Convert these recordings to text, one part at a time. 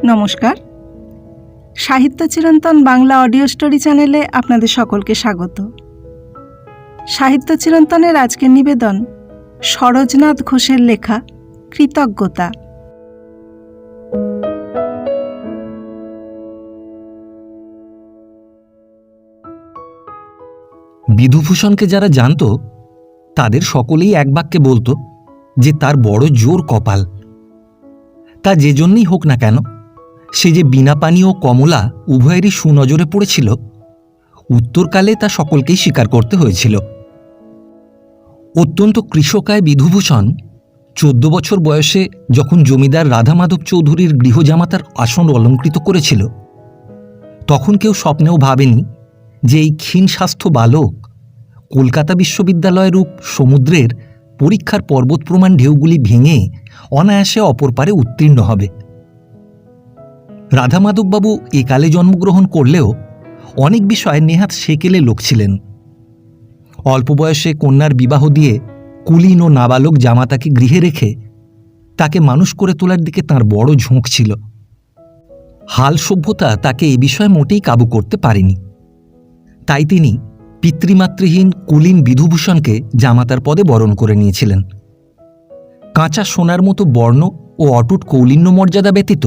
নমস্কার, সাহিত্য চিরন্তন বাংলা অডিও স্টোরি চ্যানেলে আপনাদের সকলকে স্বাগত। সাহিত্য চিরন্তনের আজকের নিবেদন সরোজনাথ ঘোষের লেখা কৃতজ্ঞতা। বিধুভূষণকে যারা জানত তাদের সকলেই এক বাক্যে বলতো যে তার বড় জোর কপাল। তা যে জন্যই হোক না কেন, সে যে বীণাপাণি ও কমলা উভয়েরই সুনজরে পড়েছিল, উত্তরকালে তা সকলকেই স্বীকার করতে হয়েছিল। অত্যন্ত কৃশকায় বিধুভূষণ 14 বছর বয়সে যখন জমিদার রাধামাধব চৌধুরীর গৃহজামাতার আসন অলঙ্কৃত করেছিল, তখন কেউ স্বপ্নেও ভাবেনি যে এই ক্ষীণ স্বাস্থ্য বালক কলকাতা বিশ্ববিদ্যালয়ের রূপ সমুদ্রের পরীক্ষার পর্বত প্রমাণ ঢেউগুলি ভেঙে অনায়াসে অপর পারে উত্তীর্ণ হবে। রাধামাধববাবু একালে জন্মগ্রহণ করলেও অনেক বিষয়ে নেহাত সেকেলে লোক ছিলেন। অল্প বয়সে কন্যার বিবাহ দিয়ে কুলীন ও নাবালক জামাতাকে গৃহে রেখে তাকে মানুষ করে তোলার দিকে তার বড় ঝোঁক ছিল। হাল সভ্যতা তাকে এ বিষয়ে মোটেই কাবু করতে পারেনি। তাই তিনি পিতৃমাতৃহীন কুলীন বিধুভূষণকে জামাতার পদে বরণ করে নিয়েছিলেন। কাঁচা সোনার মতো বর্ণ ও অটুট কৌলিন্য মর্যাদা ব্যতীত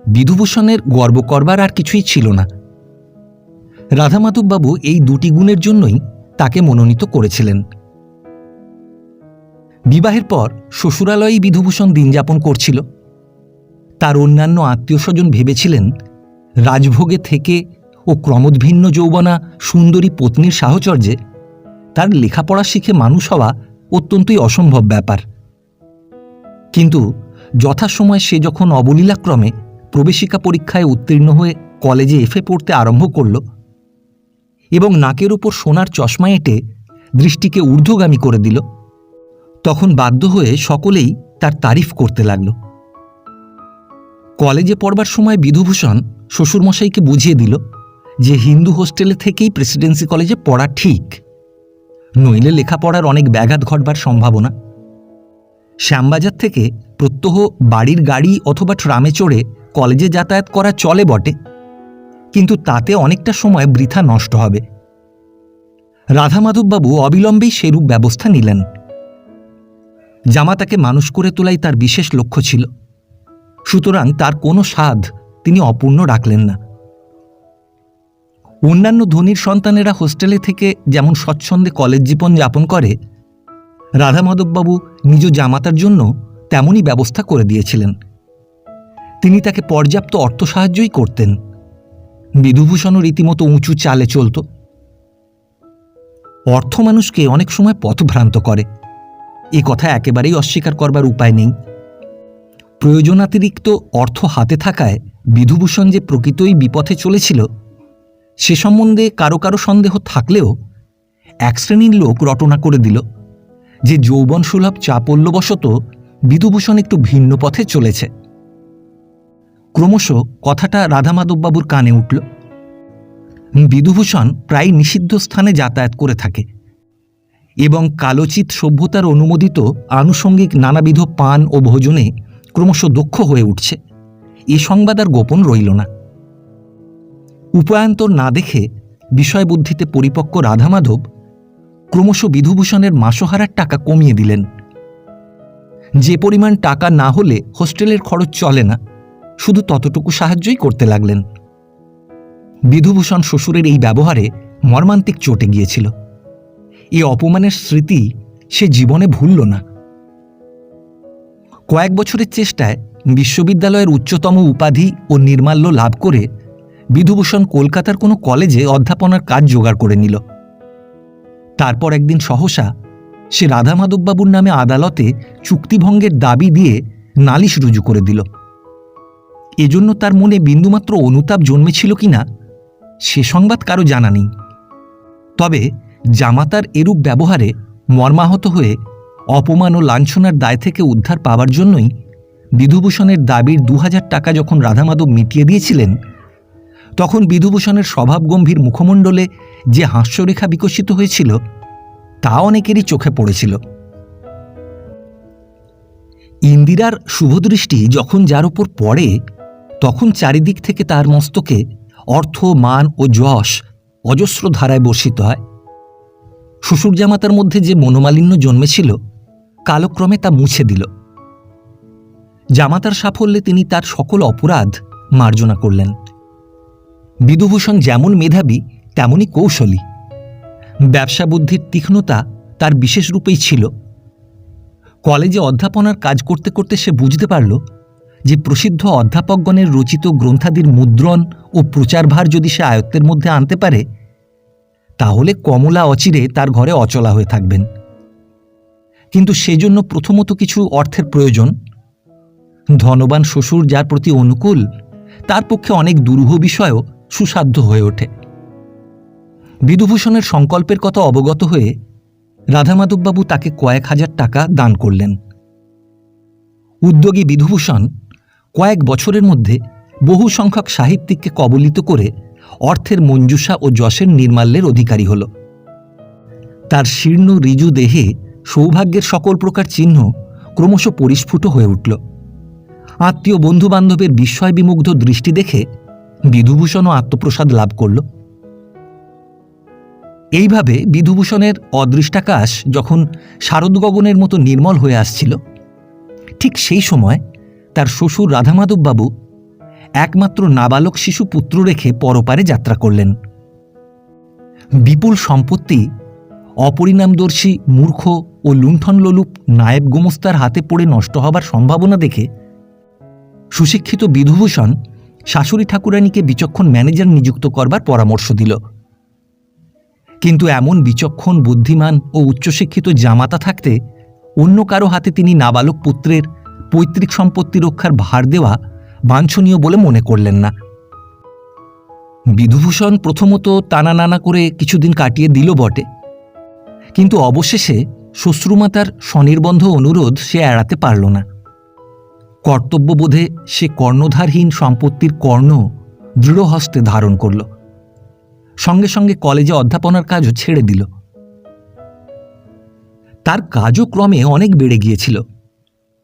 বিধুভূষণের গর্ব করবার আর কিছুই ছিল না। রাধামাধববাবু এই দুটি গুণের জন্যই তাকে মনোনীত করেছিলেন। বিবাহের পর শ্বশুরালয়েই বিধুভূষণ দিন যাপন করছিল। তার অন্যান্য আত্মীয় স্বজন ভেবেছিলেন রাজভোগে থেকে ও ক্রমোদ্ভিন্ন যৌবনা সুন্দরী পত্নীর সাহচর্যে তার লেখাপড়া শিখে মানুষ হওয়া অত্যন্তই অসম্ভব ব্যাপার। কিন্তু যথাসময়ে সে যখন অবলীলাক্রমে প্রবেশিকা পরীক্ষায় উত্তীর্ণ হয়ে কলেজে এফএ পড়তে আরম্ভ করল এবং নাকের ওপর সোনার চশমা এঁটে দৃষ্টিকে ঊর্ধ্বগামী করে দিল, তখন বাধ্য হয়ে সকলেই তার তারিফ করতে লাগল। কলেজে পড়বার সময় বিধুভূষণ শ্বশুরমশাইকে বুঝিয়ে দিল যে হিন্দু হোস্টেলে থেকেই প্রেসিডেন্সি কলেজে পড়া ঠিক, নইলে লেখাপড়ার অনেক ব্যাঘাত ঘটবার সম্ভাবনা। শ্যামবাজার থেকে প্রত্যহ বাড়ির গাড়ি অথবা ট্রামে চড়ে কলেজে যাতায়াত করা চলে বটে, কিন্তু তাতে অনেকটা সময় বৃথা নষ্ট হবে। রাধামাধববাবু অবিলম্বেই সেরূপ ব্যবস্থা নিলেন। জামাতাকে মানুষ করে তোলাই তার বিশেষ লক্ষ্য ছিল, সুতরাং তার কোনো সাধ তিনি অপূর্ণ রাখলেন না। অন্যান্য ধনীর সন্তানেরা হোস্টেলে থেকে যেমন স্বচ্ছন্দে কলেজ জীবন যাপন করে, রাধামাধববাবু নিজ জামাতার জন্য তেমনই ব্যবস্থা করে দিয়েছিলেন। তিনি তাকে পর্যাপ্ত অর্থ সাহায্যই করতেন। বিধুভূষণও রীতিমতো উঁচু চালে চলত। অর্থ মানুষকে অনেক সময় পথভ্রান্ত করে, এ কথা একেবারেই অস্বীকার করবার উপায় নেই। প্রয়োজনাতিরিক্ত অর্থ হাতে থাকায় বিধুভূষণ যে প্রকৃতই বিপথে চলেছিল সে সম্বন্ধে কারো কারো সন্দেহ থাকলেও এক শ্রেণীর লোক রটনা করে দিল যে যৌবন সুলভ চাপল্যবশত বিধুভূষণ একটু ভিন্ন পথে চলেছে। ক্রমশ কথাটা রাধামাধববাবুর কানে উঠল। বিধুভূষণ প্রায় নিষিদ্ধ স্থানে যাতায়াত করে থাকে এবং কালোচিত সভ্যতার অনুমোদিত আনুষঙ্গিক নানাবিধ পান ও ভোজনে ক্রমশ দক্ষ হয়ে উঠছে, এ সংবাদ আর গোপন রইল না। উপায়ান্তর না দেখে বিষয়বুদ্ধিতে পরিপক্ক রাধামাধব ক্রমশ বিধুভূষণের মাসোহারার টাকা কমিয়ে দিলেন। যে পরিমাণ টাকা না হলে হোস্টেলের খরচ চলে না, শুধু ততটুকু সাহায্যই করতে লাগলেন। বিধুভূষণ শ্বশুরের এই ব্যবহারে মর্মান্তিক চটে গিয়েছিল। এ অপমানের স্মৃতি সে জীবনে ভুলল না। কয়েক বছরের চেষ্টায় বিশ্ববিদ্যালয়ের উচ্চতম উপাধি ও নির্মাল্য লাভ করে বিধুভূষণ কলকাতার কোনো কলেজে অধ্যাপনার কাজ জোগাড় করে নিল। তারপর একদিন সহসা সে রাধামাধববাবুর নামে আদালতে চুক্তিভঙ্গের দাবি দিয়ে নালিশ রুজু করে দিল। এজন্য তার মনে বিন্দুমাত্র অনুতাপ জন্মেছিল কিনা সে সংবাদ কারো জানা নেই। তবে জামাতার এরূপ ব্যবহারে মর্মাহত হয়ে অপমান ও লাঞ্ছনার দায় থেকে উদ্ধার পাওয়ার জন্যই বিধুভূষণের দাবির 2000 টাকা যখন রাধামাধব মিটিয়ে দিয়েছিলেন, তখন বিধুভূষণের স্বভাবগম্ভীর মুখমণ্ডলে যে হাস্যরেখা বিকশিত হয়েছিল তা অনেকেরই চোখে পড়েছিল। ইন্দিরার শুভদৃষ্টি যখন যার উপর পড়ে তখন চারিদিক থেকে তার মস্তকে অর্থ, মান ও যশ অজস্র ধারায় বর্ষিত হয়। শ্বশুর জামাতার মধ্যে যে মনোমালিন্য জন্মেছিল, কালক্রমে তা মুছে দিল। জামাতার সাফল্যে তিনি তার সকল অপরাধ মার্জনা করলেন। বিধুভূষণ যেমন মেধাবী তেমনই কৌশলী। ব্যবসা বুদ্ধির তীক্ষ্ণতা তার বিশেষ রূপেই ছিল। কলেজে অধ্যাপনার কাজ করতে করতে সে বুঝতে পারল যে প্রসিদ্ধ অধ্যাপকগণের রচিত গ্রন্থাদির মুদ্রণ ও প্রচারভার যদি সে আয়ত্তের মধ্যে আনতে পারে, তাহলে কমলা অচিরে তার ঘরে অচলা হয়ে থাকবেন। কিন্তু সেজন্য প্রথমত কিছু অর্থের প্রয়োজন। ধনবান শ্বশুর যার প্রতি অনুকূল, তার পক্ষে অনেক দুরূহ বিষয়ও সুসাধ্য হয়ে ওঠে। বিধুভূষণের সংকল্পের কথা অবগত হয়ে রাধামাধববাবু তাকে কয়েক হাজার টাকা দান করলেন। উদ্যোগী বিধুভূষণ কয়েক বছরের মধ্যে বহু সংখ্যক সাহিত্যিককে কবলিত করে অর্থের মঞ্জুসা ও যশের নির্মাল্যের অধিকারী হল। তার শীর্ণ ঋজু দেহে সৌভাগ্যের সকল প্রকার চিহ্ন ক্রমশ পরিস্ফুট হয়ে উঠল। আত্মীয় বন্ধুবান্ধবের বিস্ময় বিমুগ্ধ দৃষ্টি দেখে বিধুভূষণও আত্মপ্রসাদ লাভ করল। এইভাবে বিধুভূষণের অদৃষ্টাকাশ যখন শারদ গগনের মতো নির্মল হয়ে আসছিল, ঠিক সেই সময় তার শ্বশুর রাধামাধববাবু একমাত্র নাবালক শিশু পুত্র রেখে পরপারে যাত্রা করলেন। বিপুল সম্পত্তি অপরিণামদর্শী মূর্খ ও লুণ্ঠনলোলুপ নায়েব গোমস্তার হাতে পড়ে নষ্ট হবার সম্ভাবনা দেখে সুশিক্ষিত বিধুভূষণ শাশুড়ি ঠাকুরানীকে বিচক্ষণ ম্যানেজার নিযুক্ত করবার পরামর্শ দিল। কিন্তু এমন বিচক্ষণ, বুদ্ধিমান ও উচ্চশিক্ষিত জামাতা থাকতে অন্য কারো হাতে তিনি নাবালক পুত্রের পৈতৃক সম্পত্তি রক্ষার ভার দেওয়া বাঞ্ছনীয় বলে মনে করলেন না। বিধুভূষণ প্রথমত টানা নানা করে কিছুদিন কাটিয়ে দিল বটে, কিন্তু অবশেষে শ্বশ্রুমাতার স্বনির্বন্ধ অনুরোধ সে এড়াতে পারল না। কর্তব্যবোধে সে কর্ণধারহীন সম্পত্তির কর্ণ দৃঢ়হস্তে ধারণ করল। সঙ্গে সঙ্গে কলেজে অধ্যাপনার কাজও ছেড়ে দিল। তার কাজও ক্রমে অনেক বেড়ে গিয়েছিল।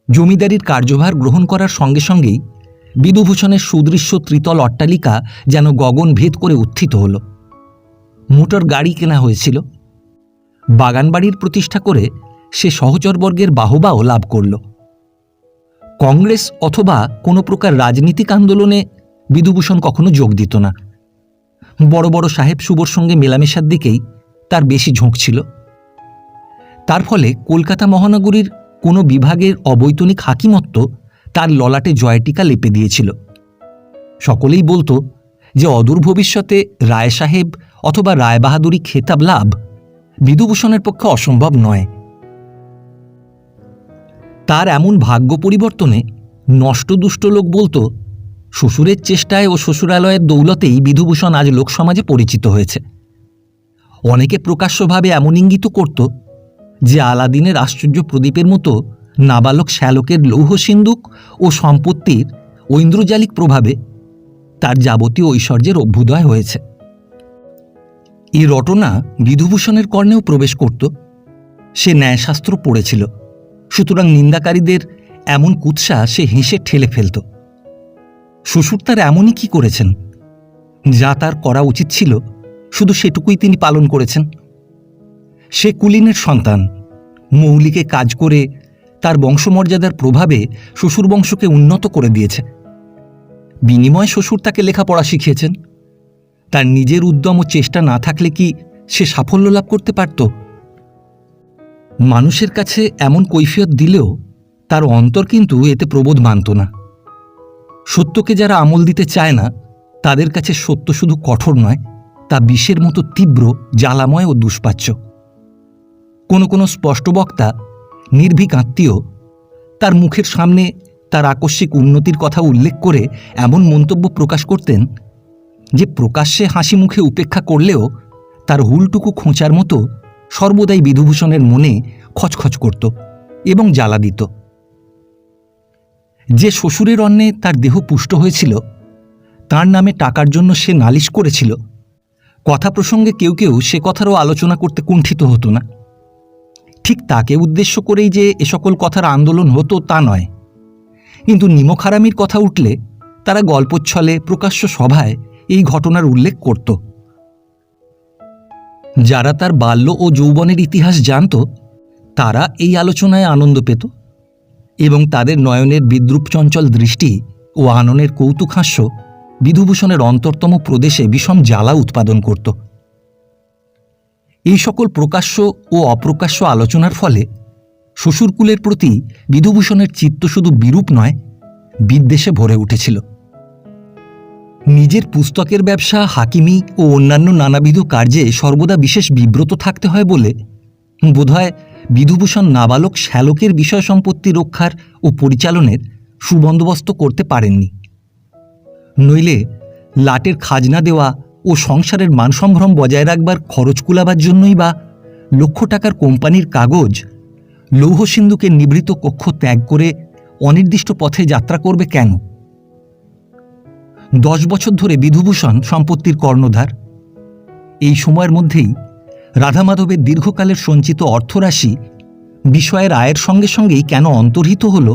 জমিদারির কার্যভার গ্রহণ করার সঙ্গে সঙ্গেই বিধুভূষণের সুদৃশ্য ত্রিতল অট্টালিকা যেন গগন ভেদ করে উত্থিত হল। মোটর গাড়ি কেনা হয়েছিল। বাগানবাড়ির প্রতিষ্ঠা করে সে সহচরবর্গের বাহবাও লাভ করল। কংগ্রেস অথবা কোনো প্রকার রাজনীতিক আন্দোলনে বিধুভূষণ কখনো যোগ দিত না। বড় বড় সাহেব শুভর সঙ্গে মেলামেশার দিকেই তার বেশি ঝোঁক ছিল। তার ফলে কলকাতা মহানগরীর কোনো বিভাগের অবৈতনিক হাকিমত্ব তার ললাটে জয়টিকা লেপে দিয়েছিল। সকলেই বলতো যে অদূর ভবিষ্যতে রায় সাহেব অথবা রায়বাহাদুরি খেতাব লাভ বিধুভূষণের পক্ষে অসম্ভব নয়। তার এমন ভাগ্য পরিবর্তনে নষ্টদুষ্ট লোক বলতো, শ্বশুরের চেষ্টায় ও শ্বশুরালয়ের দৌলতেই বিধুভূষণ আজ লোকসমাজে পরিচিত হয়েছে। অনেকে প্রকাশ্যভাবে এমন ইঙ্গিত করত যে আলাদিনের আশ্চর্য প্রদীপের মতো নাবালক শ্যালকের লৌহ সিন্দুক ও সম্পত্তির ঐন্দ্রজালিক প্রভাবে তার যাবতীয় ঐশ্বর্যের অভ্যুদয় হয়েছে। এই রটনা বিধুভূষণের কর্ণেও প্রবেশ করত। সে ন্যায়শাস্ত্র পড়েছিল, সুতরাং নিন্দাকারীদের এমন কুৎসা সে হেসে ঠেলে ফেলত। শ্বশুর তার এমনই কি করেছেন? যা তার করা উচিত ছিল শুধু সেটুকুই তিনি পালন করেছেন। সে কুলীনের সন্তান। মৌলিকে কাজ করে তার বংশমর্যাদার প্রভাবে শ্বশুর বংশকে উন্নত করে দিয়েছে। বিনিময়ে শ্বশুর তাকে লেখাপড়া শিখিয়েছেন। তার নিজের উদ্যম ও চেষ্টা না থাকলে কি সে সাফল্য লাভ করতে পারত? মানুষের কাছে এমন কৈফিয়ত দিলেও তার অন্তর কিন্তু এতে প্রবোধ মানত না। সত্যকে যারা আমল দিতে চায় না, তাদের কাছে সত্য শুধু কঠোর নয়, তা বিষের মতো তীব্র, জ্বালাময় ও দুষ্পাচ্য। কোনো কোনো স্পষ্টবক্তা, নির্ভীক আত্মীয় তার মুখের সামনে তার আকস্মিক উন্নতির কথা উল্লেখ করে এমন মন্তব্য প্রকাশ করতেন যে প্রকাশ্যে হাসি মুখে উপেক্ষা করলেও তার হুলটুকু খোঁচার মতো সর্বদাই বিধুভূষণের মনে খচখচ করত এবং জ্বালা দিত। যে শ্বশুরের অন্নে তার দেহ পুষ্ট হয়েছিল, তার নামে টাকার জন্য সে নালিশ করেছিল, কথা প্রসঙ্গে কেউ কেউ সে কথারও আলোচনা করতে কুণ্ঠিত হতো না। ঠিক তাকে উদ্দেশ্য করেই যে এ সকল কথার আন্দোলন হতো তা নয়, কিন্তু নিমকহারামির কথা উঠলে তারা গল্পচ্ছলে প্রকাশ্য সভায় এই ঘটনার উল্লেখ করত। যারা তার বাল্য ও যৌবনের ইতিহাস জানত তারা এই আলোচনায় আনন্দ পেত এবং তাদের নয়নের বিদ্রূপ চঞ্চল দৃষ্টি ও আননের কৌতুকহাস্য বিধুভূষণের অন্তরতম প্রদেশে বিষম জ্বালা উৎপাদন করত। এই সকল প্রকাশ্য ও অপ্রকাশ্য আলোচনার ফলে শ্বশুরকুলের প্রতি বিধুভূষণের চিত্ত শুধু বিরূপ নয়, বিদ্বেষে ভরে উঠেছিল। নিজের পুস্তকের ব্যবসা, হাকিমি ও অন্যান্য নানাবিধ কার্যে সর্বদা বিশেষ বিব্রত থাকতে হয় বলে বোধহয় বিধুভূষণ নাবালক শ্যালকের বিষয় সম্পত্তি রক্ষার ও পরিচালনের সুবন্দোবস্ত করতে পারেননি। নইলে লাটের খাজনা দেওয়া ও সংসারের মানসম্ভ্রম বজায় রাখবার খরচ কুলাবার জন্যই বা লক্ষ টাকার কোম্পানির কাগজ লৌহ সিন্ধুকের নিভৃত কক্ষ ত্যাগ করে অনির্দিষ্ট পথে যাত্রা করবে কেন? 10 বছর ধরে বিধুভূষণ সম্পত্তির কর্ণধার। এই সময়ের মধ্যেই রাধামাধবের দীর্ঘকালের সঞ্চিত অর্থরাশি বিষয়ের আয়ের সঙ্গে সঙ্গেই কেন অন্তর্হিত হল,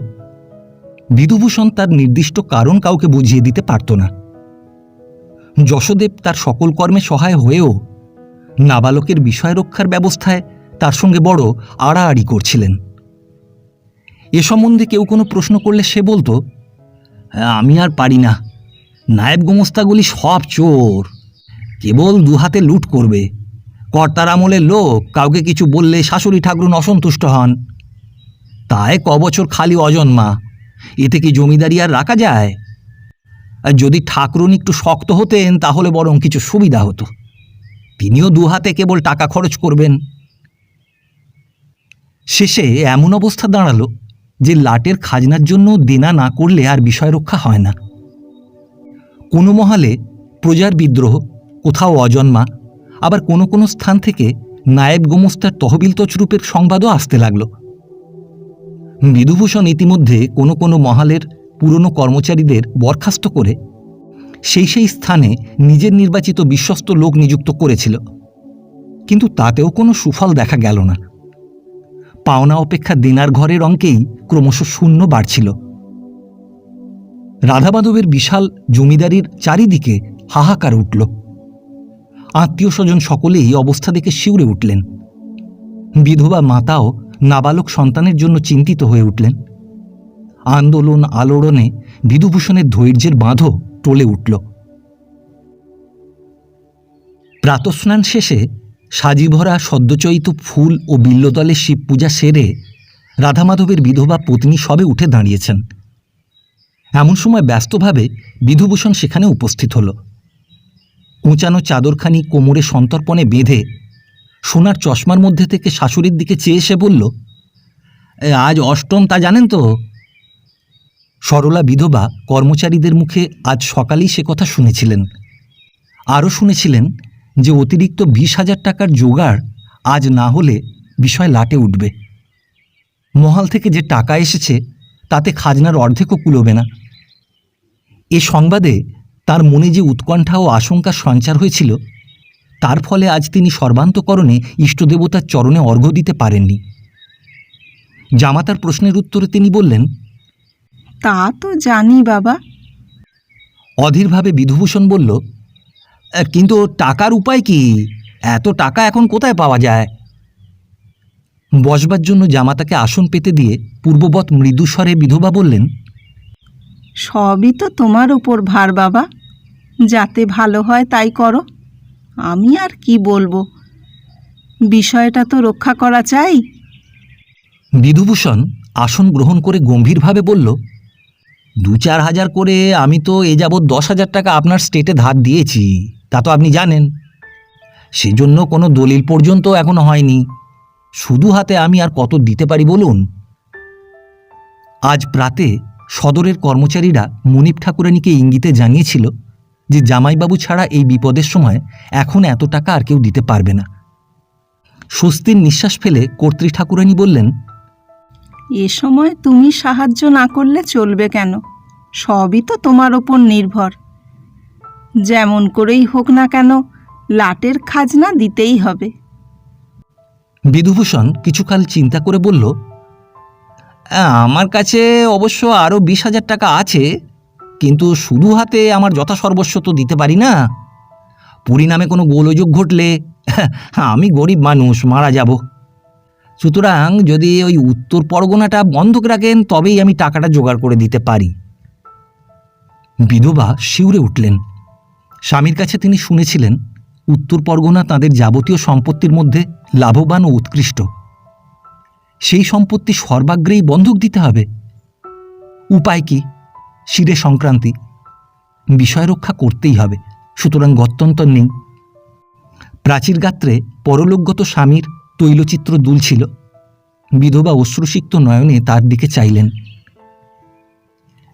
বিধুভূষণ তার নির্দিষ্ট কারণ কাউকে বুঝিয়ে দিতে পারত না। যশোদেব তার সকল কর্মে সহায় হয়েও নাবালকের বিষয় রক্ষার ব্যবস্থায় তার সঙ্গে বড় আড়াআড়ি করছিলেন। এ সম্বন্ধে কেউ কোনো প্রশ্ন করলে সে বলতো, আমি আর পারি না, নায়েব গোমস্তাগুলি সব চোর, কেবল দুহাতে লুট করবে। কর্তার আমলের লোক, কাউকে কিছু বললে শাশুড়ি ঠাকুরুন অসন্তুষ্ট হন। তাই কবছর খালি অজন্মা, এতে কি জমিদারি আর রাখা যায়? আর যদি ঠাকুরুন একটু শক্ত হতেন তাহলে বরং কিছু সুবিধা হতো। তিনিও দুহাতে কেবল টাকা খরচ করবেন। শেষে এমন অবস্থা দাঁড়ালো যে লাটের খাজনার জন্য দেনা না করলে আর বিষয় রক্ষা হয় না। কোনো মহলে প্রজার বিদ্রোহ, কোথাও অজন্মা, আবার কোনো কোনো স্থান থেকে নায়েব গোমস্তার তহবিল তছরূপের সংবাদও আসতে লাগল। বিধুভূষণ ইতিমধ্যে কোনো কোনো মহলের পুরনো কর্মচারীদের বরখাস্ত করে সেই স্থানে নিজের নির্বাচিত বিশ্বস্ত লোক নিযুক্ত করেছিল, কিন্তু তাতেও কোনো সুফল দেখা গেল না। পাওনা অপেক্ষা দেনার ঘরের অঙ্কেই ক্রমশ শূন্য বাড়ছিল। রাধামাধবের বিশাল জমিদারির চারিদিকে হাহাকার উঠল। আত্মীয় স্বজন সকলেই অবস্থা দেখে শিউরে উঠলেন। বিধবা মাতাও নাবালক সন্তানের জন্য চিন্তিত হয়ে উঠলেন। আন্দোলন আলোড়নে বিধুভূষণের ধৈর্যের বাঁধও টলে উঠল। প্রাতঃস্নান শেষে সাজিভরা সদ্যচয়িত ফুল ও বিল্বদলে শিব পূজা সেরে রাধামাধবের বিধবা পত্নী সবে উঠে দাঁড়িয়েছেন। এমন সময় ব্যস্তভাবে বিধুভূষণ সেখানে উপস্থিত হল। কোঁচানো চাদরখানি কোমরে সন্তর্পণে বেঁধে সোনার চশমার মধ্যে থেকে শাশুড়ির দিকে চেয়ে এসে বলল, আজ অষ্টম, তা জানেন তো? সরলা বিধবা কর্মচারীদের মুখে আজ সকালেই সে কথা শুনেছিলেন। আরও শুনেছিলেন যে অতিরিক্ত 20,000 টাকার জোগাড় আজ না হলে বিষয় লাটে উঠবে। মহল থেকে যে টাকা এসেছে তাতে খাজনার অর্ধেকও কুলোবে না। এ সংবাদে তার মনে যে উৎকণ্ঠা ও আশঙ্কার সঞ্চার হয়েছিল, তার ফলে আজ তিনি সর্বান্তকরণে ইষ্টদেবতার চরণে অর্ঘ্য দিতে পারেননি। জামাতার প্রশ্নের উত্তরে তিনি বললেন, তা তো জানি বাবা। অধীরভাবে বিধুভূষণ বলল, কিন্তু টাকার উপায় কি? এত টাকা এখন কোথায় পাওয়া যায়? বসবার জন্য জামাতাকে আসন পেতে দিয়ে পূর্ববৎ মৃদুস্বরে বিধবা বললেন, সবই তো তোমার উপর ভার বাবা, যাতে ভালো হয় তাই করো। আমি আর কি বলবো, বিষয়টা তো রক্ষা করা চাই। বিধুভূষণ আসন গ্রহণ করে গম্ভীরভাবে বলল, 2-4 হাজার করে আমি তো এ যাবৎ 10,000 টাকা আপনার স্টেটে ধার দিয়েছি, তা তো আপনি জানেন। সেজন্য কোনো দলিল পর্যন্ত এখনো হয়নি। শুধু হাতে আমি আর কত দিতে পারি বলুন? আজ প্রাতে সদরের কর্মচারীরা মনিব ঠাকুরানীকে ইঙ্গিতে জানিয়েছিল যে জামাইবাবু ছাড়া এই বিপদের সময় এখন এত টাকা আর কেউ দিতে পারবে না। স্বস্তির নিঃশ্বাস ফেলে কর্ত্রী ঠাকুরানী বললেন, এ সময় তুমি সাহায্য না করলে চলবে কেন? সবই তো তোমার ওপর নির্ভর। যেমন করেই হোক না কেন লাটের খাজনা দিতেই হবে। বিধুভূষণ কিছুকাল চিন্তা করে বলল, আমার কাছে অবশ্য আরও 20,000 টাকা আছে, কিন্তু শুধু হাতে আমার যথাসর্বস্ব তো দিতে পারি না। পরিণামে কোনো গোলযোগ ঘটলে আমি গরিব মানুষ, মারা যাব। সুতরাং যদি ওই উত্তর পরগনাটা বন্ধক রাখেন তবেই আমি টাকাটা জোগাড় করে দিতে পারি। বিধবা শিউরে উঠলেন। স্বামীর কাছে তিনি শুনেছিলেন উত্তর পরগনা তাঁদের যাবতীয় সম্পত্তির মধ্যে লাভবান ও উৎকৃষ্ট। সেই সম্পত্তি সর্বাগ্রেই বন্ধক দিতে হবে। উপায় কি? শিরে সংক্রান্তি, বিষয় রক্ষা করতেই হবে, সুতরাং গত্যন্তর নেই। প্রাচীর গাত্রে পরলোকগত স্বামীর তৈলচিত্র দুলছিল। বিধবা অশ্রুসিক্ত নয়নে তার দিকে চাইলেন।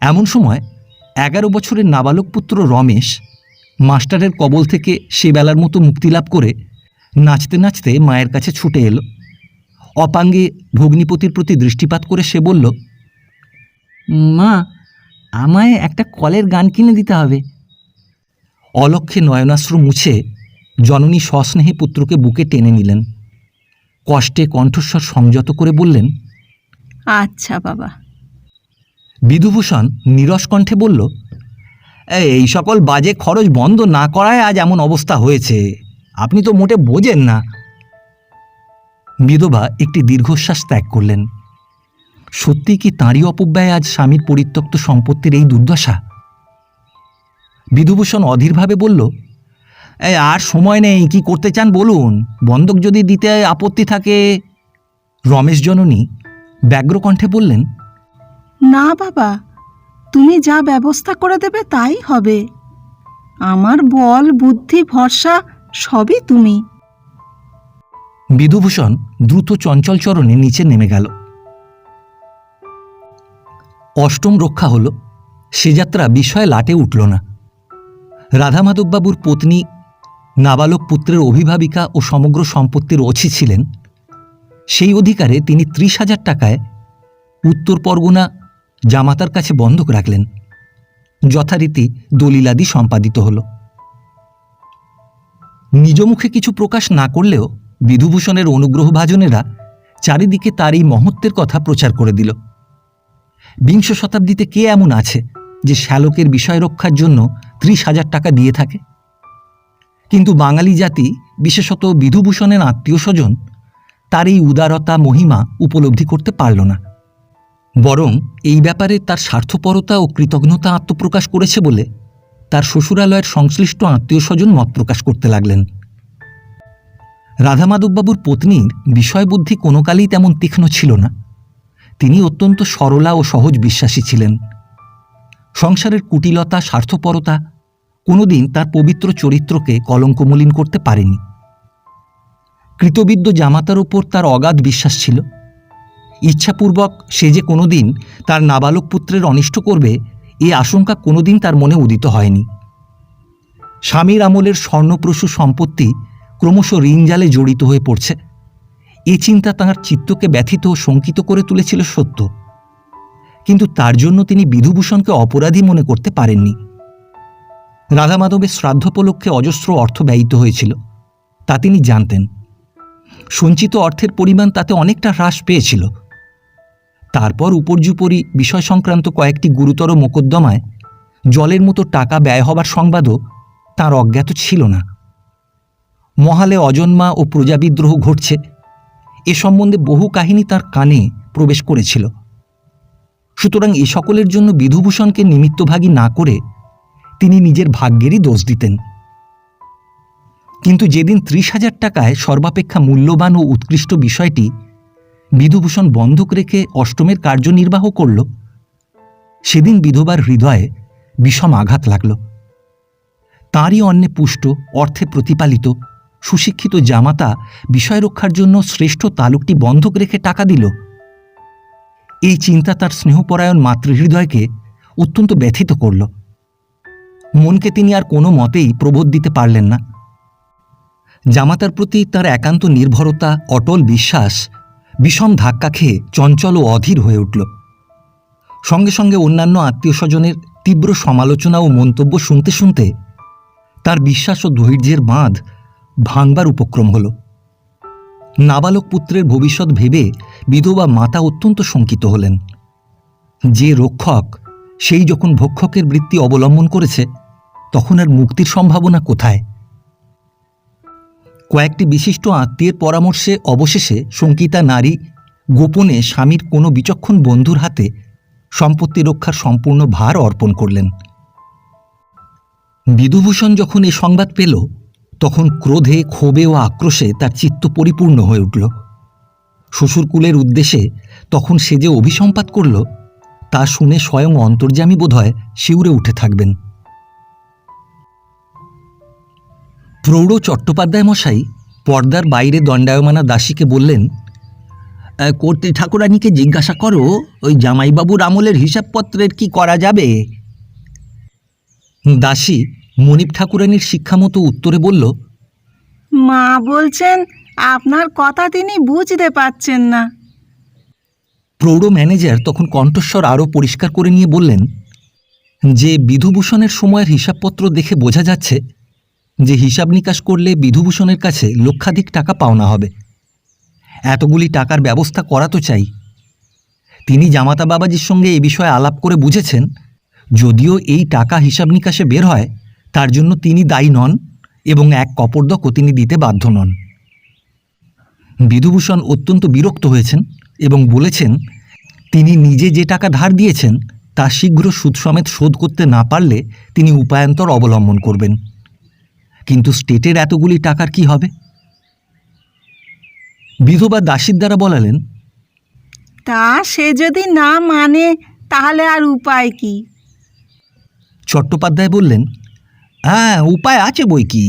এমন সময় 11 বছরের নাবালক পুত্র রমেশ মাস্টারের কবল থেকে সে বেলার মতো মুক্তিলাভ করে নাচতে নাচতে মায়ের কাছে ছুটে এলো। অপাঙ্গে ভগ্নিপতির প্রতি দৃষ্টিপাত করে সে বলল, মা, আমায় একটা কলের গান কিনে দিতে হবে। অলক্ষ্যে নয়নাশ্রু মুছে জননী সস্নেহে পুত্রকে বুকে টেনে নিলেন। কষ্টে কণ্ঠস্বর সংযত করে বললেন, আচ্ছা বাবা। বিধুভূষণ নীরস কণ্ঠে বলল, এই সকল বাজে খরচ বন্ধ না করায় আজ এমন অবস্থা হয়েছে। আপনি তো মোটে বোঝেন না। বিধবা একটি দীর্ঘশ্বাস ত্যাগ করলেন। সত্যি কি তাঁরই অপব্যয় আজ স্বামীর পরিত্যক্ত সম্পত্তির এই দুর্দশা? বিধুভূষণ অধীরভাবে বলল, আর সময় নেই, কি করতে চান বলুন। বন্ধক যদি দিতে আপত্তি থাকে। রমেশ জননী ব্যগ্রকণ্ঠে বললেন, না বাবা, তুমি যা ব্যবস্থা করে দেবে তাই হবে। আমার বল বুদ্ধি ভরসা সবই তুমি। বিধুভূষণ দ্রুত চঞ্চল চরণে নিচে নেমে গেল। অষ্টম রক্ষা হল। সে যাত্রা বিষয়ে লাটে উঠল না। রাধামাধববাবুর পত্নী নাবালক পুত্রের অভিভাবিকা ও সমগ্র সম্পত্তির অছি ছিলেন। সেই অধিকারে তিনি 30,000 টাকায় উত্তর পরগনা জামাতার কাছে বন্ধক রাখলেন। যথারীতি দলিলাদি সম্পাদিত হল। নিজ মুখে কিছু প্রকাশ না করলেও বিধুভূষণের অনুগ্রহভাজনেরা চারিদিকে তার এই মহত্বের কথা প্রচার করে দিল। বিংশ শতাব্দীতে কে এমন আছে যে শ্যালকের বিষয় রক্ষার জন্য 30,000 টাকা দিয়ে থাকে? কিন্তু বাঙালি জাতি, বিশেষত বিধুভূষণের আত্মীয় স্বজন, তার এই উদারতা মহিমা উপলব্ধি করতে পারল না। বরং এই ব্যাপারে তার স্বার্থপরতা ও কৃতজ্ঞতা আত্মপ্রকাশ করেছে বলে তার শ্বশুরালয়ের সংশ্লিষ্ট আত্মীয় স্বজন মত প্রকাশ করতে লাগলেন। রাধামাধববাবুর পত্নীর বিষয়বুদ্ধি কোনো কালেই তেমন তীক্ষ্ণ ছিল না। তিনি অত্যন্ত সরলা ও সহজ বিশ্বাসী ছিলেন। সংসারের কুটিলতা, স্বার্থপরতা কোনোদিন তার পবিত্র চরিত্রকে কলঙ্কমলিন করতে পারেনি। কৃতবিদ্য জামাতার উপর তার অগাধ বিশ্বাস ছিল। ইচ্ছাপূর্বক সে যে কোনোদিন তার নাবালক পুত্রের অনিষ্ট করবে, এ আশঙ্কা কোনোদিন তার মনে উদিত হয়নি। স্বামীর আমলের স্বর্ণপ্রসূ সম্পত্তি ক্রমশ ঋণজালে জড়িত হয়ে পড়ছে, এ চিন্তা তাঁর চিত্তকে ব্যথিত ও শঙ্কিত করে তুলেছিল সত্য, কিন্তু তার জন্য তিনি বিধুভূষণকে অপরাধী মনে করতে পারেননি। রাধামাধবের শ্রাদ্ধোপলক্ষে অজস্র অর্থ ব্যয়িত হয়েছিল, তা তিনি জানতেন। সঞ্চিত অর্থের পরিমাণ তাতে অনেকটা হ্রাস পেয়েছিল। তারপর উপর্যুপরি বিষয় সংক্রান্ত কয়েকটি গুরুতর মোকদ্দমায় জলের মতো টাকা ব্যয় হবার সংবাদও তাঁর অজ্ঞাত ছিল না। মহালে অজন্মা ও প্রজাবিদ্রোহ ঘটছে, এ সম্বন্ধে বহু কাহিনী তার কানে প্রবেশ করেছিল। সুতরাং এ সকলের জন্য বিধুভূষণকে নিমিত্তভাগী না করে তিনি নিজের ভাগ্যেরই দোষ দিতেন। কিন্তু যেদিন 30,000 টাকায় সর্বাপেক্ষা মূল্যবান ও উৎকৃষ্ট বিষয়টি বিধুভূষণ বন্ধক রেখে অষ্টমের কার্যনির্বাহ করল, সেদিন বিধবার হৃদয়ে বিষম আঘাত লাগল। তাঁরই অন্নে পুষ্ট, অর্থে প্রতিপালিত, সুশিক্ষিত জামাতা বিষয় রক্ষার জন্য শ্রেষ্ঠ তালুকটি বন্ধক রেখে টাকা দিল। এই চিন্তা তার স্নেহপরায়ণ মাতৃহৃদয়কে অত্যন্ত ব্যথিত করল। মনকে তিনি আর কোনো মতেই প্রবোধ দিতে পারলেন না। জামাতার প্রতি তার একান্ত নির্ভরতা, অটল বিশ্বাস বিষম ধাক্কা খেয়ে চঞ্চল ও অধীর হয়ে উঠল। সঙ্গে সঙ্গে অন্যান্য আত্মীয় স্বজনের তীব্র সমালোচনা ও মন্তব্য শুনতে শুনতে তার বিশ্বাস ও ধৈর্যের বাঁধ ভাঙবার উপক্রম হল। নাবালক পুত্রের ভবিষ্যৎ ভেবে বিধবা মাতা অত্যন্ত শঙ্কিত হলেন। যে রক্ষক সেই যখন ভক্ষকের বৃত্তি অবলম্বন করেছে, তখন আর মুক্তির সম্ভাবনা কোথায়? কয়েকটি বিশিষ্ট আত্মীয়ের পরামর্শে অবশেষে শঙ্কিতা নারী গোপনে স্বামীর কোনো বিচক্ষণ বন্ধুর হাতে সম্পত্তি রক্ষার সম্পূর্ণ ভার অর্পণ করলেন। বিধুভূষণ যখন এ সংবাদ পেল, তখন ক্রোধে, ক্ষোভে ও আক্রোশে তার চিত্ত পরিপূর্ণ হয়ে উঠল। শ্বশুরকুলের উদ্দেশ্যে তখন সে যে অভিসম্পাত করল, তা শুনে স্বয়ং অন্তর্যামী বোধহয় শিউরে উঠে থাকবেন। প্রৌঢ় চট্টোপাধ্যায় মশাই পর্দার বাইরে দণ্ডায়মানা দাসীকে বললেন, কর্ত্রী ঠাকুরানীকে জিজ্ঞাসা করো, ওই জামাইবাবুর আমলের হিসাবপত্রের কি করা যাবে? দাসী মনিব ঠাকুরানীর শিক্ষামতো উত্তরে বলল, মা বলছেন আপনার কথা তিনি বুঝতে পারছেন না। প্রৌঢ় ম্যানেজার তখন কণ্ঠস্বর আরও পরিষ্কার করে নিয়ে বললেন, যে বিধুভূষণের সময়ের হিসাবপত্র দেখে বোঝা যাচ্ছে যে হিসাব নিকাশ করলে বিধুভূষণের কাছে লক্ষাধিক টাকা পাওনা হবে। এতগুলি টাকার ব্যবস্থা করা তো চাই। তিনি জামাতা বাবাজির সঙ্গে এ বিষয়ে আলাপ করে বুঝেছেন, যদিও এই টাকা হিসাব নিকাশে বের হয়, তার জন্য তিনি দায়ী নন এবং এক কপর্দকও তিনি দিতে বাধ্য নন। বিধুভূষণ অত্যন্ত বিরক্ত হয়েছেন এবং বলেছেন, তিনি নিজে যে টাকা ধার দিয়েছেন তা শীঘ্র সুদ সমেত শোধ করতে না পারলে তিনি উপায়ান্তর অবলম্বন করবেন। কিন্তু স্টেটের এতগুলি টাকার কি হবে? বিধবা দাসীর দ্বারা বলালেন, তা সে যদি না মানে তাহলে আর উপায় কি? চট্টোপাধ্যায় বললেন, হ্যাঁ, উপায় আছে বই কি।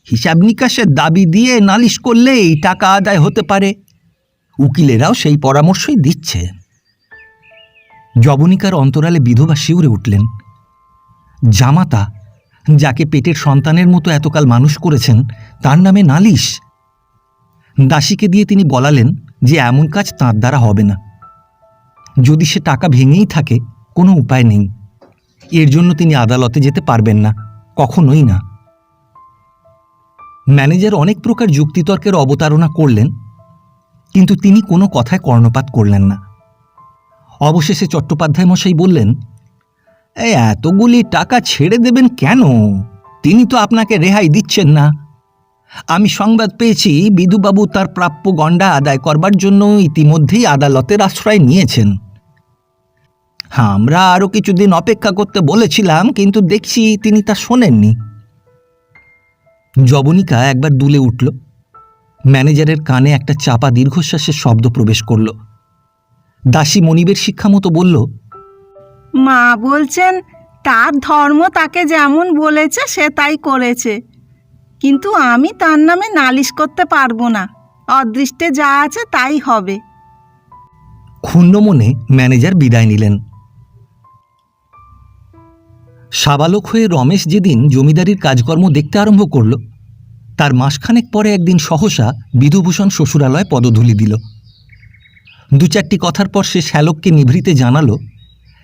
হিসাব নিকাশের দাবি দিয়ে নালিশ করলেই টাকা আদায় হতে পারে। উকিলেরাও সেই পরামর্শই দিচ্ছে। যবনিকার অন্তরালে বিধবা শিউরে উঠলেন। জামাতা, যাকে পেটের সন্তানের মতো এতকাল মানুষ করেছেন, তার নামে নালিশ! দাসীকে দিয়ে তিনি বলালেন যে এমন কাজ তাঁর দ্বারা হবে না। যদি সে টাকা ভেঙেই থাকে, কোনো উপায় নেই। এর জন্য তিনি আদালতে যেতে পারবেন না, কখনোই না। ম্যানেজার অনেক প্রকার যুক্তিতর্কের অবতারণা করলেন, কিন্তু তিনি কোনো কথায় কর্ণপাত করলেন না। অবশেষে চট্টোপাধ্যায় মশাই বললেন, এই এতগুলি টাকা ছেড়ে দেবেন কেন? তিনি তো আপনাকে রেহাই দিচ্ছেন না। আমি সংবাদ পেয়েছি বিধুবাবু তার প্রাপ্য গণ্ডা আদায় করবার জন্য ইতিমধ্যেই আদালতের আশ্রয় নিয়েছেন। আমরা আরও কিছুদিন অপেক্ষা করতে বলেছিলাম, কিন্তু দেখছি তিনি তা শোনেননি। যবনিকা একবার দুলে উঠল। ম্যানেজারের কানে একটা চাপা দীর্ঘশ্বাসের শব্দ প্রবেশ করল। দাসী মনিবের শিক্ষামতো বলল, মা বলছেন তার ধর্ম তাকে যেমন বলেছে সে তাই করেছে, কিন্তু আমি তার নামে নালিশ করতে পারবো না। অদৃষ্টে যা আছে তাই হবে। ক্ষুণ্ণ মনে ম্যানেজার বিদায় নিলেন। সাবালক হয়ে রমেশ যেদিন জমিদারির কাজকর্ম দেখতে আরম্ভ করল, তার মাসখানেক পরে একদিন সহসা বিধুভূষণ শ্বশুরালয়ে পদধূলি দিল। দু চারটি কথার পর সে শ্যালককে নিভৃতে জানালো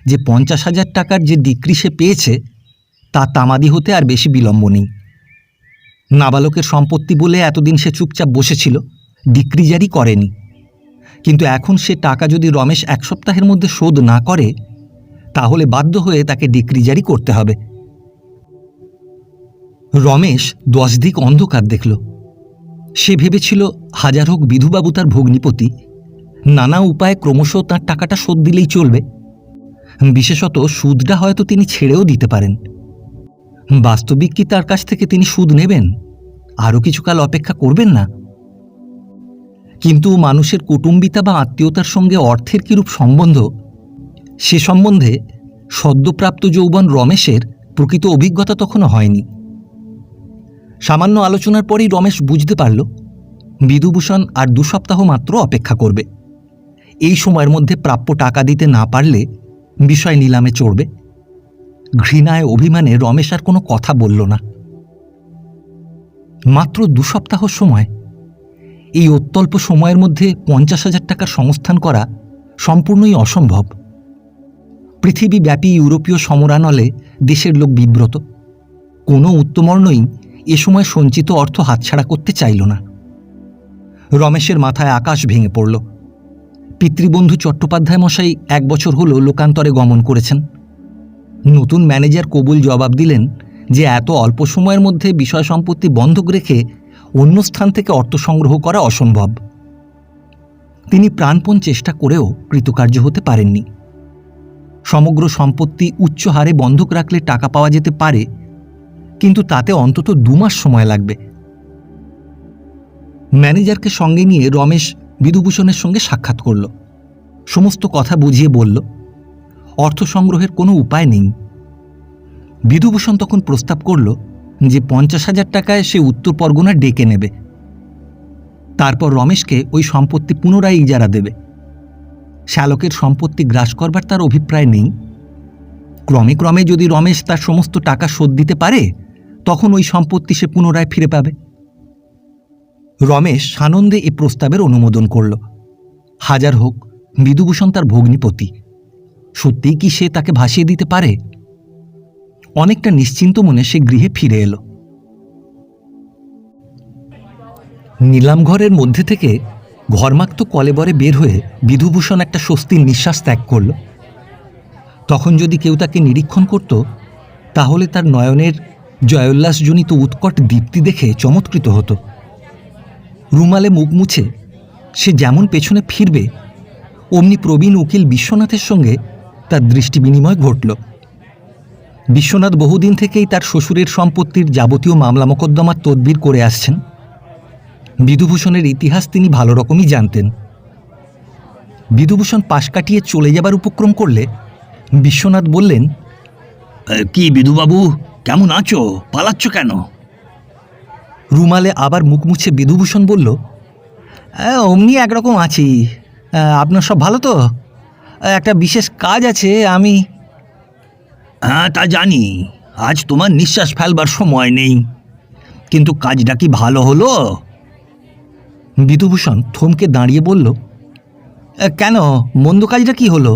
যে 50,000 টাকার যে ডিক্রি সে পেয়েছে তা তামাদি হতে আর বেশি বিলম্ব নেই। নাবালকের সম্পত্তি বলে এতদিন সে চুপচাপ বসেছিল, ডিক্রি জারি করেনি। কিন্তু এখন সে টাকা যদি রমেশ 1 সপ্তাহের মধ্যে শোধ না করে, তাহলে বাধ্য হয়ে তাকে ডিক্রি জারি করতে হবে। রমেশ 10 দিক অন্ধকার দেখল। সে ভেবেছিল হাজার হোক বিধুবাবু তার ভগ্নিপতি, নানা উপায়ে ক্রমশ তার টাকাটা শোধ দিলেই চলবে। বিশেষত সুদটা হয়তো তিনি ছেড়েও দিতে পারেন। বাস্তবিক কি তার কাছ থেকে তিনি সুদ নেবেন? আরও কিছুকাল অপেক্ষা করবেন না? কিন্তু মানুষের কুটুম্বিতা বা আত্মীয়তার সঙ্গে অর্থের কিরূপ সম্বন্ধ, সে সম্বন্ধে সদ্যপ্রাপ্ত যৌবন রমেশের প্রকৃত অভিজ্ঞতা তখনও হয়নি। সামান্য আলোচনার পরেই রমেশ বুঝতে পারল বিধুভূষণ আর 2 সপ্তাহ মাত্র অপেক্ষা করবে। এই সময়ের মধ্যে প্রাপ্য টাকা দিতে না পারলে বিষয় নিলামে চড়বে। ঘৃণায় অভিমানে রমেশ আর কোনো কথা বলল না। মাত্র 2 সপ্তাহ সময়, এই অত্যল্প সময়ের মধ্যে 50,000 টাকার সংস্থান করা সম্পূর্ণই অসম্ভব। পৃথিবীব্যাপী ইউরোপীয় সমরানলে দেশের লোক বিব্রত। কোনো উত্তমর্ণই এ সময় সঞ্চিত অর্থ হাতছাড়া করতে চাইল না। রমেশের মাথায় আকাশ ভেঙে পড়ল। পিতৃবন্ধু চট্টোপাধ্যায় মশাই 1 বছর হল লোকান্তরে গমন করেছেন। নতুন ম্যানেজার কবুল জবাব দিলেন যে এত অল্প সময়ের মধ্যে বিষয় সম্পত্তি বন্ধক রেখে অন্য স্থান থেকে অর্থ সংগ্রহ করা অসম্ভব। তিনি প্রাণপণ চেষ্টা করেও কৃতকার্য হতে পারেননি। সমগ্র সম্পত্তি উচ্চ হারে বন্ধক রাখলে টাকা পাওয়া যেতে পারে, কিন্তু তাতে অন্তত 2 মাস সময় লাগবে। ম্যানেজারকে সঙ্গে নিয়ে রমেশ বিধুভূষণের সঙ্গে সাক্ষাৎ করল। সমস্ত কথা বুঝিয়ে বলল অর্থ সংগ্রহের কোনো উপায় নেই। বিধুভূষণ তখন প্রস্তাব করল যে 50,000 টাকায় সে উত্তর পরগনা ডেকে নেবে, তারপর রমেশকে ওই সম্পত্তি পুনরায় ইজারা দেবে। শ্যালকের সম্পত্তি গ্রাস করবার তার অভিপ্রায় নেই। ক্রমে ক্রমে যদি রমেশ তার সমস্ত টাকা শোধ দিতে পারে, তখন ওই সম্পত্তি সে পুনরায় ফিরে পাবে। রমেশ সানন্দে এই প্রস্তাবের অনুমোদন করল। হাজার হোক, বিধুভূষণ তার ভগ্নিপতি, সত্যিই কি সে তাকে ভাসিয়ে দিতে পারে? অনেকটা নিশ্চিন্ত মনে সে গৃহে ফিরে এলো। নিলামঘরের মধ্যে থেকে ঘরমাক্ত কলেবরে বের হয়ে বিধুভূষণ একটা স্বস্তির নিঃশ্বাস ত্যাগ করল। তখন যদি কেউ তাকে নিরীক্ষণ করত, তাহলে তার নয়নের জয়োল্লাসজনিত উৎকট দীপ্তি দেখে চমৎকৃত হতো। রুমালে মুখ মুছে সে যেমন পেছনে ফিরবে, অমনি প্রবীণ উকিল বিশ্বনাথের সঙ্গে তার দৃষ্টি বিনিময় ঘটল। বিশ্বনাথ বহুদিন থেকেই তার শ্বশুরের সম্পত্তির যাবতীয় মামলা মোকদ্দমার তদবির করে আসছেন। বিধুভূষণের ইতিহাস তিনি ভালো রকমই জানতেন। বিধুভূষণ পাশ কাটিয়ে চলে যাবার উপক্রম করলে বিশ্বনাথ বললেন, কি বিধুবাবু, কেমন আছো? পালাচ্ছ কেন? রুমালে আবার মুখ মুছে বিধুভূষণ বলল, অমনি একরকম আছি। আপনার সব ভালো তো? একটা বিশেষ কাজ আছে, আমি... হ্যাঁ, তা জানি। আজ তোমার নিঃশ্বাস ফেলবার সময় নেই, কিন্তু কাজটা কি ভালো হলো? বিধুভূষণ থমকে দাঁড়িয়ে বলল, কেন, মন্দ কাজটা কি হলো?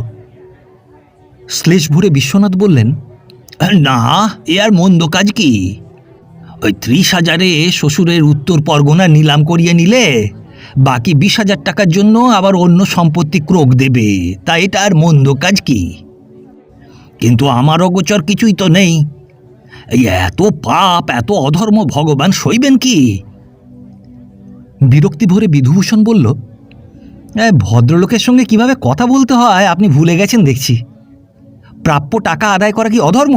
শ্লেষ ভরে বিশ্বনাথ বললেন, না, এ আর মন্দ কাজ কি? ওই 30,000-এ শ্বশুরের উত্তর পরগনা নিলাম করিয়ে নিলে বাকি 20,000 টাকার জন্য আবার অন্য সম্পত্তি ক্রোক দেবে, তা এটা আর মন্দ কাজ কি? কিন্তু আমার অগোচর কিছুই তো নেই। এই এত পাপ, এত অধর্ম ভগবান সইবেন কি? বিরক্তি ভরে বিধুভূষণ বলল, ভদ্রলোকের সঙ্গে কিভাবে কথা বলতে হয় আপনি ভুলে গেছেন দেখছি। প্রাপ্য টাকা আদায় করা কি অধর্ম?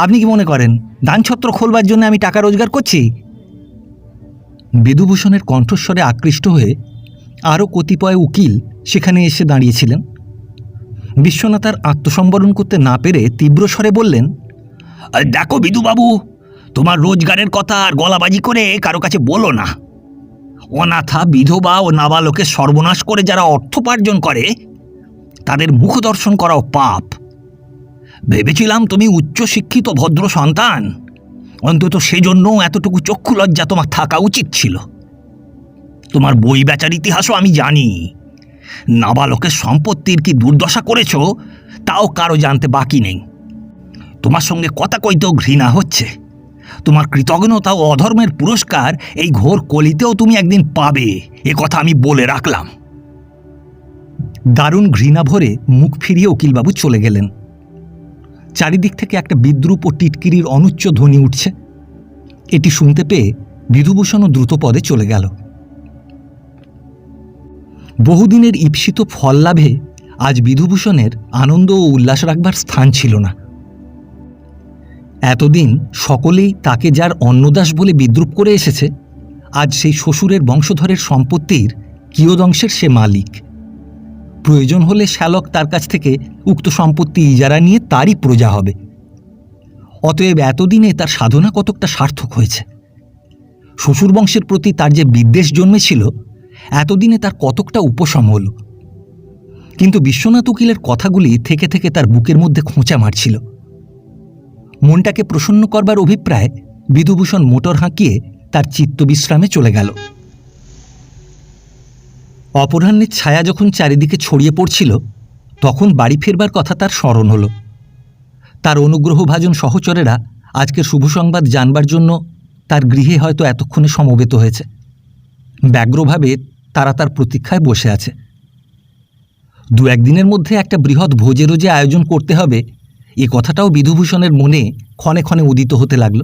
আপনি কি মনে করেন দানছত্র খোলবার জন্য আমি টাকা রোজগার করছি? বিধুভূষণের কণ্ঠস্বরে আকৃষ্ট হয়ে আরও কতিপয় উকিল সেখানে এসে দাঁড়িয়েছিলেন। বিশ্বনাথ আর আত্মসম্বরণ করতে না পেরে তীব্র স্বরে বললেন, দেখো বিধুবাবু, তোমার রোজগারের কথা আর গলাবাজি করে কারো কাছে বলো না। অনাথা, বিধবা ও নাবালকের সর্বনাশ করে যারা অর্থোপার্জন করে, তাদের মুখ দর্শন করাও পাপ। ভেবেছিলাম তুমি উচ্চশিক্ষিত ভদ্র সন্তান, অন্তত সেজন্য এতটুকু চক্ষু লজ্জা তোমার থাকা উচিত ছিল। তোমার বই বেচার ইতিহাসও আমি জানি। নাবালকের সম্পত্তির কি দুর্দশা করেছ, তাও কারো জানতে বাকি নেই। তোমার সঙ্গে কথা কইতেও ঘৃণা হচ্ছে। তোমার কৃতজ্ঞতা ও অধর্মের পুরস্কার এই ঘোর কলিতেও তুমি একদিন পাবে, এ কথা আমি বলে রাখলাম। দারুণ ঘৃণা ভরে মুখ ফিরিয়ে উকিলবাবু চলে গেলেন। চারিদিক থেকে একটা বিদ্রূপ ও টিটকিরির অনুচ্চ ধ্বনি উঠছে। এটি শুনতে পেয়ে বিধুভূষণও দ্রুত পদে চলে গেল। বহুদিনের ঈপ্সিত ফল লাভে আজ বিধুভূষণের আনন্দ ও উল্লাস রাখবার স্থান ছিল না। এতদিন সকলেই তাকে যার অন্নদাস বলে বিদ্রূপ করে এসেছে, আজ সেই শ্বশুরের বংশধরের সম্পত্তির কিয়দংশের সে মালিক। প্রয়োজন হলে শ্যালক তার কাছ থেকে উক্ত সম্পত্তি ইজারা নিয়ে তারই প্রজা হবে। অতএব এতদিনে তার সাধনা কতকটা সার্থক হয়েছে। শ্বশুর বংশের প্রতি তার যে বিদ্বেষ জন্মেছিল, এতদিনে তার কতকটা উপশম হল। কিন্তু বিশ্বনাথ উকিলের কথাগুলি থেকে থেকে তার বুকের মধ্যে খোঁচা মারছিল। মনটাকে প্রসন্ন করবার অভিপ্রায় বিধুভূষণ মোটর হাঁকিয়ে তার চিত্তবিশ্রামে চলে গেল। অপরাহ্নের ছায়া যখন চারিদিকে ছড়িয়ে পড়ছিল, তখন বাড়ি ফেরবার কথা তার স্মরণ হল। তার অনুগ্রহভাজন সহচরেরা আজকের শুভ সংবাদ জানবার জন্য তার গৃহে হয়তো এতক্ষণে সমবেত হয়েছে। ব্যগ্রভাবে তারা তার প্রতীক্ষায় বসে আছে। 2-1 দিনের মধ্যে একটা বৃহৎ ভোজেরও যে আয়োজন করতে হবে, এ কথাটাও বিধুভূষণের মনে ক্ষণে ক্ষণে উদিত হতে লাগল।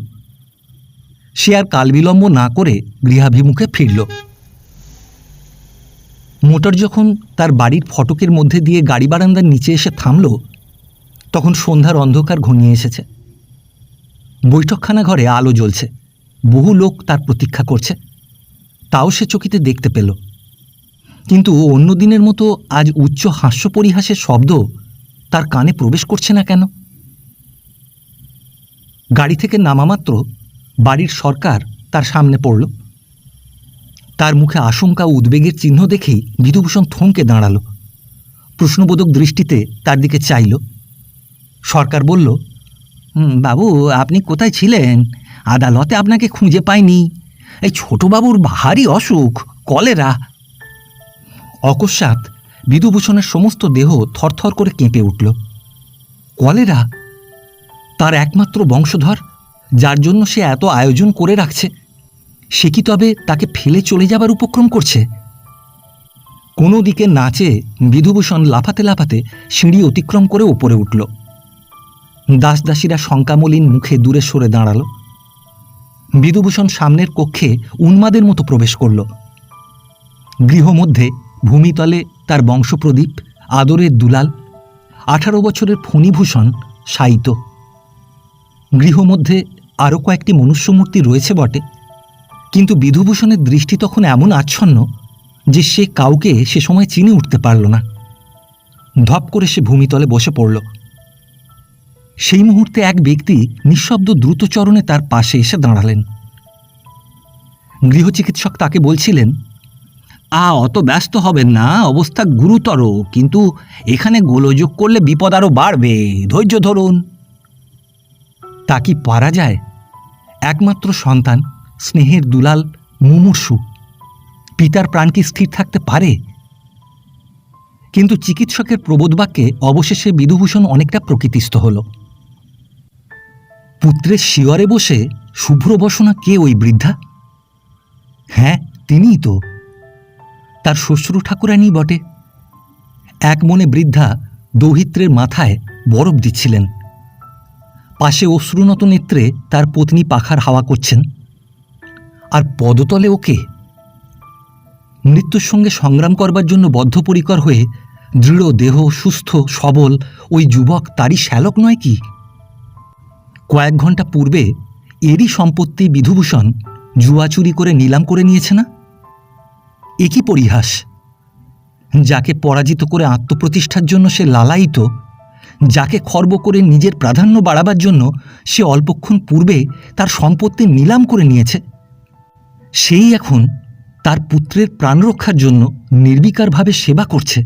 সে আর কালবিলম্ব না করে গৃহাভিমুখে ফিরল। মোটর যখন তার বাড়ির ফটকের মধ্যে দিয়ে গাড়ি বারান্দার নিচে এসে থামল, তখন সন্ধ্যার অন্ধকার ঘনিয়ে এসেছে। বৈঠকখানা ঘরে আলো জ্বলছে, বহু লোক তার প্রতীক্ষা করছে। তাও সে চকিতে দেখতে পেল, কিন্তু অন্য দিনের মতো আজ উচ্চ হাস্য পরিহাসের শব্দ তার কানে প্রবেশ করছে না কেন? গাড়ি থেকে নামামাত্র বাড়ির সরকার তার সামনে পড়ল। তার মুখে আশঙ্কা ও উদ্বেগের চিহ্ন দেখেই বিধুভূষণ থমকে দাঁড়াল। প্রশ্নবোধক দৃষ্টিতে তার দিকে চাইল। সরকার বলল, বাবু, আপনি কোথায় ছিলেন? আদালতে আপনাকে খুঁজে পাইনি। এই ছোটবাবুর ভারী অসুখ, কলেরা। অকস্মাৎ বিধুভূষণের সমস্ত দেহ থরথর করে কেঁপে উঠল। কলেরা? তার একমাত্র বংশধর, যার জন্য সে এত আয়োজন করে রাখছে, সে কি তবে তাকে ফেলে চলে যাবার উপক্রম করছে? কোনো দিকে না চেয়ে বিধুভূষণ লাফাতে লাফাতে সিঁড়ি অতিক্রম করে ওপরে উঠল। দাসদাসীরা শঙ্কামলিন মুখে দূরে সরে দাঁড়াল। বিধুভূষণ সামনের কক্ষে উন্মাদের মতো প্রবেশ করল। গৃহমধ্যে ভূমিতলে তার বংশপ্রদীপ, আদরের দুলাল, 18 বছরের ফণীভূষণ শায়িত। গৃহমধ্যে আরও কয়েকটি মনুষ্যমূর্তি রয়েছে বটে, কিন্তু বিধুভূষণের দৃষ্টি তখন এমন আচ্ছন্ন যে সে কাউকে সে সময় চিনে উঠতে পারল না। ধপ করে সে ভূমিতলে বসে পড়ল। সেই মুহূর্তে এক ব্যক্তি নিঃশব্দ দ্রুতচরণে তার পাশে এসে দাঁড়ালেন। গৃহচিকিৎসক তাকে বলছিলেন, অত ব্যস্ত হবেন না, অবস্থা গুরুতর, কিন্তু এখানে গোলযোগ করলে বিপদ আরও বাড়বে, ধৈর্য ধরুন। তা কি পারা যায়? একমাত্র সন্তান, স্নেহের দুলাল মুমূর্ষু, পিতার প্রাণ কি স্থির থাকতে পারে? কিন্তু চিকিৎসকের প্রবোধ বাক্যে অবশেষে বিধুভূষণ অনেকটা প্রকৃতিস্থ হল। পুত্রের শিয়রে বসে শুভ্রবসনা কে ওই বৃদ্ধা? হ্যাঁ, তিনিই তো, তার শ্বশুর ঠাকুরানী বটে। এক মনে বৃদ্ধা দৌহিত্রের মাথায় বরফ দিচ্ছিলেন। পাশে অশ্রুনত নেত্রে তার পত্নী পাখার হাওয়া করছেন। আর পদতলে ওকে? মৃত্যুর সঙ্গে সংগ্রাম করবার জন্য বদ্ধপরিকর হয়ে দৃঢ় দেহ, সুস্থ সবল ওই যুবক তারই শ্যালক নয় কি? কয়েক ঘন্টা পূর্বে এরই সম্পত্তি বিধুভূষণ জুয়া চুরি করে নিলাম করে নিয়েছে না? এ কি পরিহাস! যাকে পরাজিত করে আত্মপ্রতিষ্ঠার জন্য সে লালায়িত, যাকে খর্ব করে নিজের প্রাধান্য বাড়াবার জন্য সে অল্পক্ষণ পূর্বে তার সম্পত্তি নিলাম করে নিয়েছে, সেই এখন তার পুত্রের প্রাণরক্ষার জন্য নির্বিকারভাবে সেবা করছে।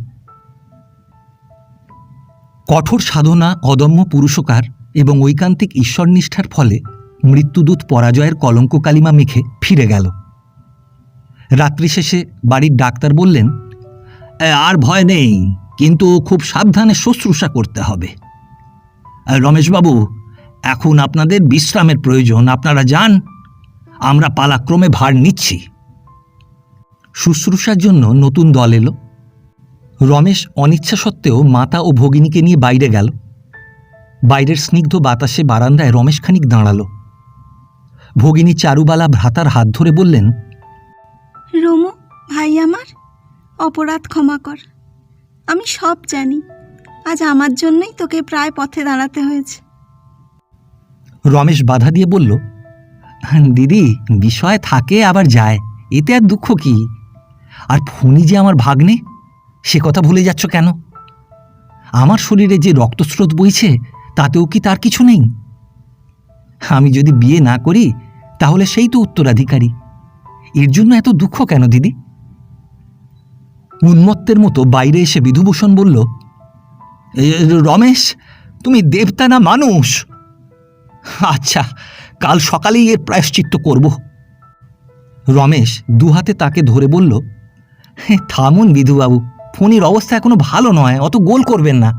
কঠোর সাধনা, অদম্য পুরুষকার এবং ঐকান্তিক ঈশ্বরনিষ্ঠার ফলে মৃত্যুদূত পরাজয়ের কলঙ্ক কালিমা মেখে ফিরে গেল। রাত্রি শেষে বাড়ির ডাক্তার বললেন, আর ভয় নেই, কিন্তু খুব সাবধানে শুশ্রূষা করতে হবে। রমেশবাবু, এখন আপনাদের বিশ্রামের প্রয়োজন, আপনারা যান, আমরা পালাক্রমে ভার নিচ্ছি। শুশ্রূষার জন্য নতুন দল এলো। রমেশ অনিচ্ছা সত্ত্বেও মাতা ও ভগিনীকে নিয়ে বাইরে গেল। বাইরের স্নিগ্ধ বাতাসে বারান্দায় রমেশ খানিক দাঁড়াল। ভগিনী চারুবালা ভ্রাতার হাত ধরে বললেন, রমু ভাই আমার, অপরাধ ক্ষমা কর। আমি সব জানি, আজ আমার জন্যই তোকে প্রায় পথে দাঁড়াতে হয়েছে। রমেশ বাধা দিয়ে বলল, দিদি, বিষয় থাকে আবার যায়, এতে আর দুঃখ কি? আর ফণী যে আমার ভাগ্নে, সে কথা ভুলে যাচ্ছ কেন? আমার শরীরে যে রক্তস্রোত বইছে তাতেও কি তার কিছু নেই? আমি যদি বিয়ে না করি তাহলে সেই তো উত্তরাধিকারী। এর জন্য এত দুঃখ কেন দিদি? উন্মত্তের মতো বাইরে এসে বিধুভূষণ বলল, রমেশ, তুমি দেবতা না মানুষ? আচ্ছা, কাল সকালেই এর প্রায়শ্চিত্ত করব। রমেশ দুহাতে তাকে ধরে বলল, থামুন বিধুবাবু, ফণীর অবস্থা এখনো ভালো নয়, অত গোল করবেন না।